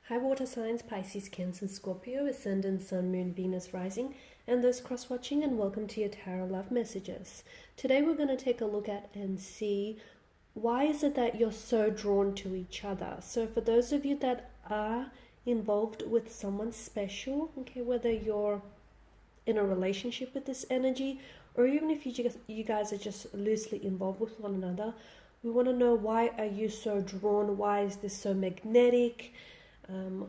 High water signs, Pisces, Cancer, Scorpio, Ascendant, Sun, Moon, Venus, Rising, and those cross-watching, and welcome to your Tarot Love Messages. Today we're going to take a look at and see why is it that you're so drawn to each other. So for those of you that are involved with someone special, okay, whether you're in a relationship with this energy, or even if you guys are just loosely involved with one another, we want to know, why are you so drawn? Why is this so magnetic?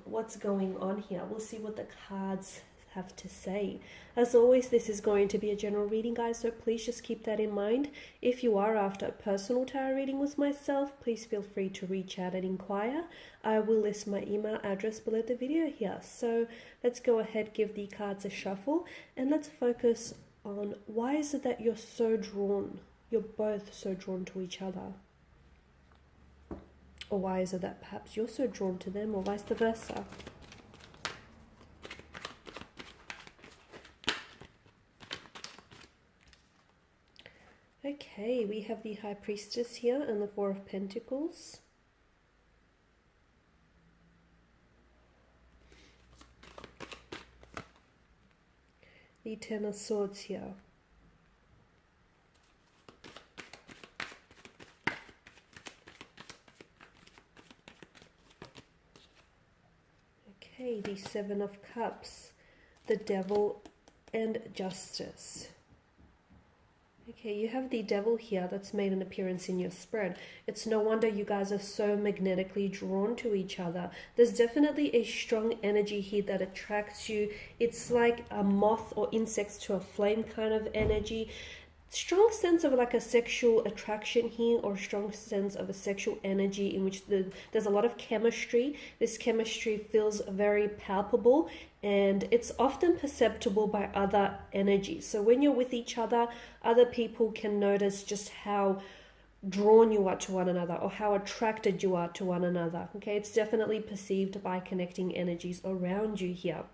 What's going on here? We'll see what the cards have to say. As always, this is going to be a general reading, guys, so please just keep that in mind. If you are after a personal tarot reading with myself, please feel free to reach out and inquire. I will list my email address below the video here. So let's go ahead, give the cards a shuffle, and let's focus on, why is it that you're so drawn? You're both so drawn to each other. Or why is it that perhaps you're so drawn to them, or vice versa? Okay, we have the High Priestess here and the Four of Pentacles. The Ten of Swords here. Okay, the Seven of Cups, the Devil, and Justice. Okay, you have the Devil here that's made an appearance in your spread. It's no wonder you guys are so magnetically drawn to each other. There's definitely a strong energy here that attracts you. It's like a moth or insects to a flame kind of energy. Strong sense of like a sexual attraction here, or strong sense of a sexual energy in which there's a lot of chemistry. This chemistry feels very palpable, and it's often perceptible by other energies. So when you're with each other, other people can notice just how drawn you are to one another, or how attracted you are to one another. Okay, it's definitely perceived by connecting energies around you here.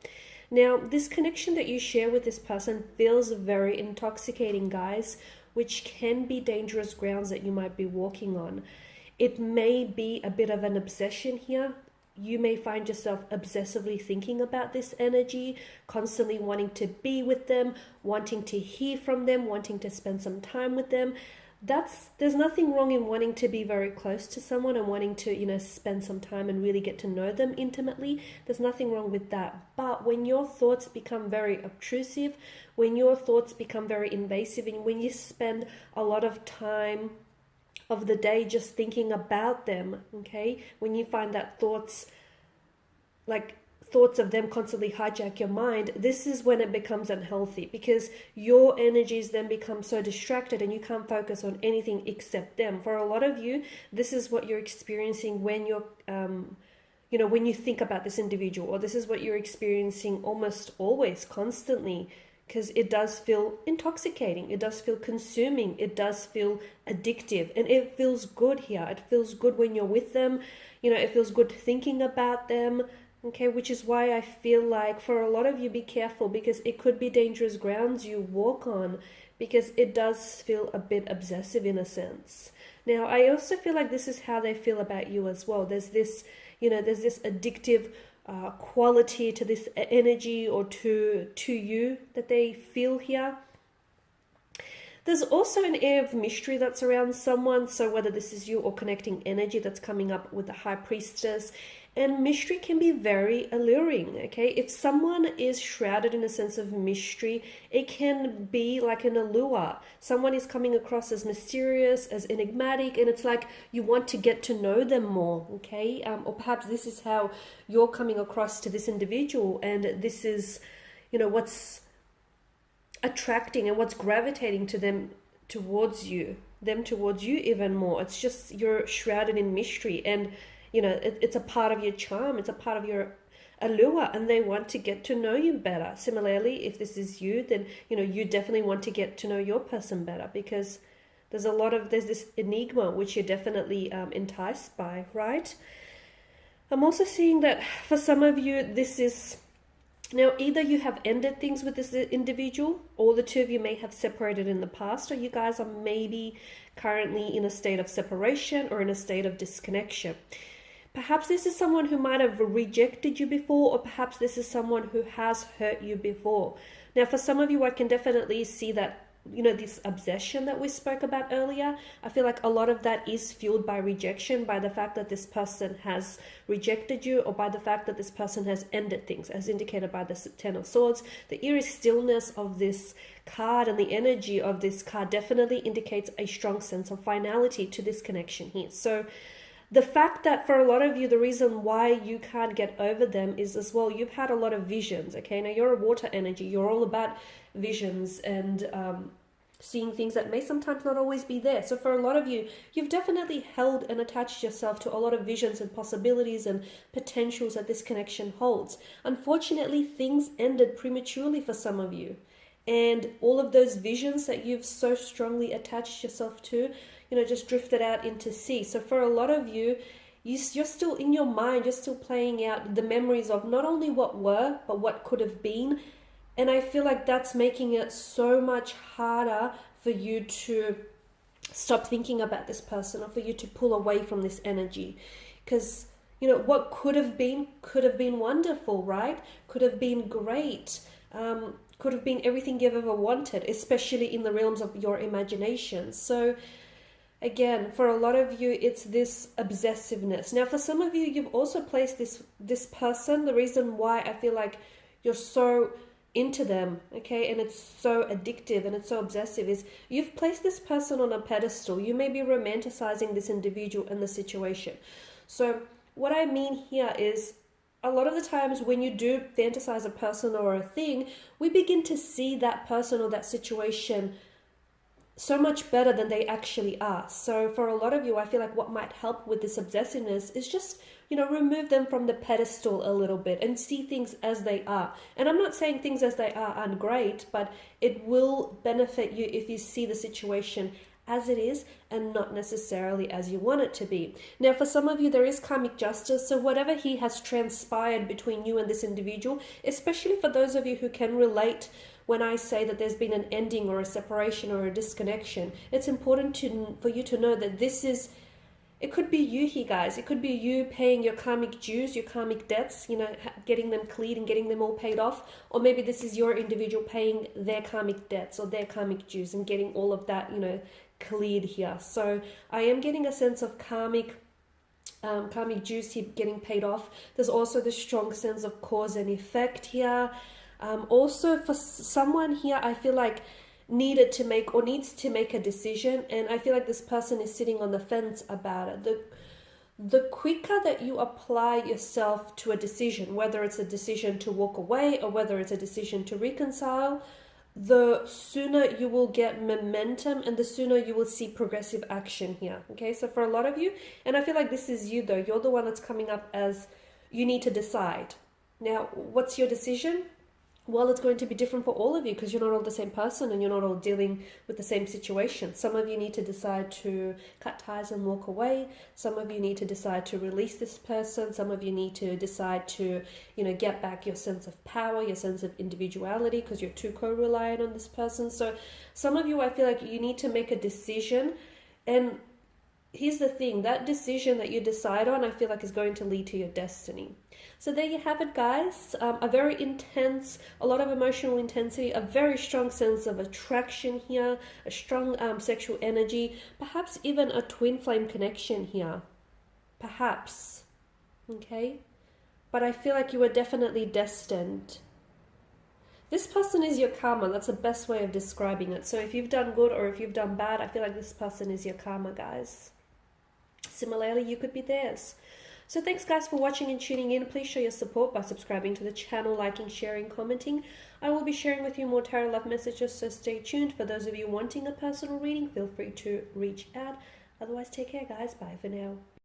Now, this connection that you share with this person feels very intoxicating, guys, which can be dangerous grounds that you might be walking on. It may be a bit of an obsession here. You may find yourself obsessively thinking about this energy, constantly wanting to be with them, wanting to hear from them, wanting to spend some time with them. There's nothing wrong in wanting to be very close to someone and wanting to, spend some time and really get to know them intimately. There's nothing wrong with that. But when your thoughts become very obtrusive, when your thoughts become very invasive, and when you spend a lot of time of the day just thinking about them, okay, when you find that thoughts of them constantly hijack your mind, this is when it becomes unhealthy, because your energies then become so distracted and you can't focus on anything except them. For a lot of you, this is what you're experiencing when you're when you think about this individual, or this is what you're experiencing almost always, constantly, because it does feel intoxicating, it does feel consuming, it does feel addictive, and it feels good here. It feels good when you're with them, it feels good thinking about them. Okay, which is why I feel like for a lot of you, be careful, because it could be dangerous grounds you walk on, because it does feel a bit obsessive in a sense. Now, I also feel like this is how they feel about you as well. There's this, there's this addictive quality to this energy, or to you, that they feel here. There's also an air of mystery that's around someone. So whether this is you or connecting energy that's coming up with the High Priestess, and mystery can be very alluring, okay? If someone is shrouded in a sense of mystery, it can be like an allure. Someone is coming across as mysterious, as enigmatic, and it's like you want to get to know them more, okay? Or perhaps this is how you're coming across to this individual, and this is, what's attracting and what's gravitating to them towards you even more. It's just you're shrouded in mystery, and it's a part of your charm, it's a part of your allure, and they want to get to know you better. Similarly, if this is you, then you definitely want to get to know your person better, because there's this enigma which you're definitely enticed by, right? I'm also seeing that for some of you, this is now, either you have ended things with this individual, or the two of you may have separated in the past, or you guys are maybe currently in a state of separation or in a state of disconnection. Perhaps this is someone who might have rejected you before, or perhaps this is someone who has hurt you before. Now, for some of you, I can definitely see that, this obsession that we spoke about earlier. I feel like a lot of that is fueled by rejection, by the fact that this person has rejected you, or by the fact that this person has ended things, as indicated by the Ten of Swords. The eerie stillness of this card and the energy of this card definitely indicates a strong sense of finality to this connection here. So the fact that for a lot of you, the reason why you can't get over them is as well, you've had a lot of visions, okay? Now, you're a water energy. You're all about visions and seeing things that may sometimes not always be there. So for a lot of you, you've definitely held and attached yourself to a lot of visions and possibilities and potentials that this connection holds. Unfortunately, things ended prematurely for some of you. And all of those visions that you've so strongly attached yourself to, just drifted out into sea. So for a lot of you, you're still in your mind, you're still playing out the memories of not only what were, but what could have been. And I feel like that's making it so much harder for you to stop thinking about this person, or for you to pull away from this energy. Because, what could have been wonderful, right? Could have been great. Could have been everything you've ever wanted, especially in the realms of your imagination. So again, for a lot of you, it's this obsessiveness. Now, for some of you, you've also placed this person. The reason why I feel like you're so into them, okay, and it's so addictive and it's so obsessive, is you've placed this person on a pedestal. You may be romanticizing this individual and the situation. So what I mean here is, a lot of the times when you do fantasize a person or a thing, we begin to see that person or that situation so much better than they actually are. So for a lot of you, I feel like what might help with this obsessiveness is just, remove them from the pedestal a little bit and see things as they are. And I'm not saying things as they are aren't great, but it will benefit you if you see the situation as it is and not necessarily as you want it to be. Now, for some of you, there is karmic justice. So whatever has transpired between you and this individual, especially for those of you who can relate when I say that there's been an ending or a separation or a disconnection, it's important for you to know that it could be you here, guys. It could be you paying your karmic dues, your karmic debts, getting them cleared and getting them all paid off. Or maybe this is your individual paying their karmic debts or their karmic dues and getting all of that, cleared here. So I am getting a sense of karmic dues here getting paid off. There's also the strong sense of cause and effect here. Also, for someone here, I feel like needs to make a decision, and I feel like this person is sitting on the fence about it. The quicker that you apply yourself to a decision, whether it's a decision to walk away or whether it's a decision to reconcile, the sooner you will get momentum and the sooner you will see progressive action here. Okay, so for a lot of you, and I feel like this is you though, you're the one that's coming up as you need to decide. Now, what's your decision? Well, it's going to be different for all of you because you're not all the same person and you're not all dealing with the same situation. Some of you need to decide to cut ties and walk away. Some of you need to decide to release this person. Some of you need to decide to, get back your sense of power, your sense of individuality because you're too co-reliant on this person. So some of you, I feel like you need to make a decision. And here's the thing, that decision that you decide on, I feel like is going to lead to your destiny. So there you have it, guys. A very intense, a lot of emotional intensity, a very strong sense of attraction here, a strong sexual energy, perhaps even a twin flame connection here. Perhaps. Okay? But I feel like you are definitely destined. This person is your karma. That's the best way of describing it. So if you've done good or if you've done bad, I feel like this person is your karma, guys. Similarly, you could be theirs. So thanks guys for watching and tuning in. Please show your support by subscribing to the channel, liking, sharing, commenting. I will be sharing with you more tarot love messages, so stay tuned. For those of you wanting a personal reading, feel free to reach out. Otherwise, take care guys. Bye for now.